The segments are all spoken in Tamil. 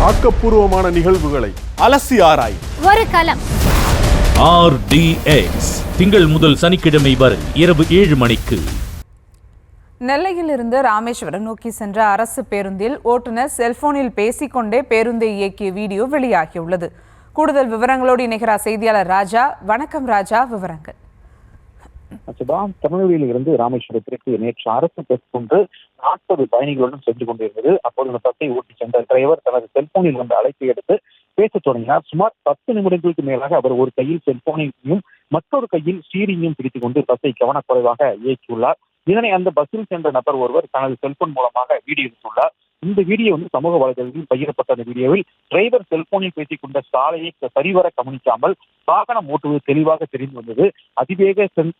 ஆக்கப்பூர்வமான நிகழ்வுகளை அலசி ஆராய் ஒரு களம். RDX திங்கள் முதல் சனிக்கிழமை வரை இரவு 7 மணிக்கு. நெல்லையிலிருந்து ராமேஸ்வரம் நோக்கி சென்ற அரசு பேருந்தில் ஓட்டுநர் செல்போனில் பேசிக்கொண்டே பேருந்தை இயக்கிய வீடியோ வெளியாகியுள்ளது. கூடுதல் விவரங்களோடு இணைகிறார் செய்தியாளர் ராஜா. வணக்கம் ராஜா, விவரங்கள். திருநெல்வேலியில் இருந்து ராமேஸ்வரத்திற்கு நேற்று அரசு பஸ் ஒன்று 40 பயணிகளுடன் சென்று கொண்டிருந்தது. அப்போது அந்த பஸ்ஸை ஓட்டி சென்ற டிரைவர் தனது செல்போனில் வந்த அழைப்பை எடுத்து பேசத் தொடங்கினார். சுமார் 10 நிமிடங்களுக்கு மேலாக அவர் ஒரு கையில் செல்போனையும் மற்றொரு கையில் ஸ்டீரிங்கையும் பிடித்துக் கொண்டு பஸ்ஸை கவனக்குறைவாக இயக்கியுள்ளார். இதனை அந்த பஸ்ஸில் சென்ற நபர் ஒருவர் தனது செல்போன் மூலமாக வீடியோ எடுத்துள்ளார். இந்த வீடியோ சமூக வலைதளத்தில் பகிரப்பட்ட அந்த வீடியோவில் டிரைவர் செல்போனில் பேசிக் கொண்ட சாலையை சரிவர கவனிக்காமல் வாகனம் ஓட்டுவது தெளிவாக தெரிந்து வந்தது.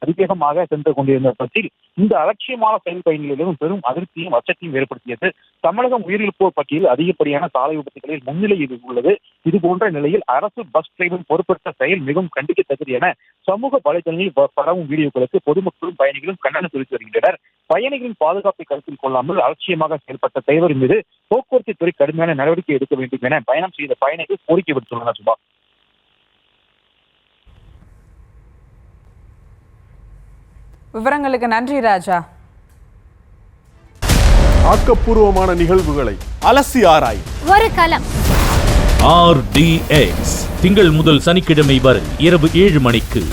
அதிவேகமாக சென்று கொண்டிருந்த பஸ்ஸில் இந்த அலட்சியமான செயல் பயணிகளிலும் பெரும் அதிருப்தியும் அச்சத்தையும் ஏற்படுத்தியது. தமிழகம் உயிரிழப்போர் பட்டியலில் அதிகப்படியான சாலை விபத்துகளில் முன்னிலையில் உள்ளது. இதுபோன்ற நிலையில் அரசு பஸ் டிரைவர் பொறுப்பேற்ற செயல் மிகவும் கண்டிக்கத்தக்கது என சமூக வலைதளங்களில் பரவும் வீடியோக்களுக்கு பொதுமக்களும் பயணிகளும் கண்டனம் தெரிவித்து வருகின்றனர். பயணிகளின் பாதுகாப்பை கருத்தில் கொள்ளாமல் அலட்சியமாக செயல்பட்ட டிரைவர் மீது போக்குவரத்து துறை கடுமையான நடவடிக்கை எடுக்க வேண்டும் என பயணம் செய்த பயணிகள் கோரிக்கை விடுத்துள்ளனர். சுபா, விவரங்களுக்கு நன்றி ராஜா. ஆக்கப்பூர்வமான நிகழ்வுகளை அலசி ஆராய் ஒரு களம். RDX திங்கள் முதல் சனிக்கிழமை வரை இரவு 7 மணிக்கு.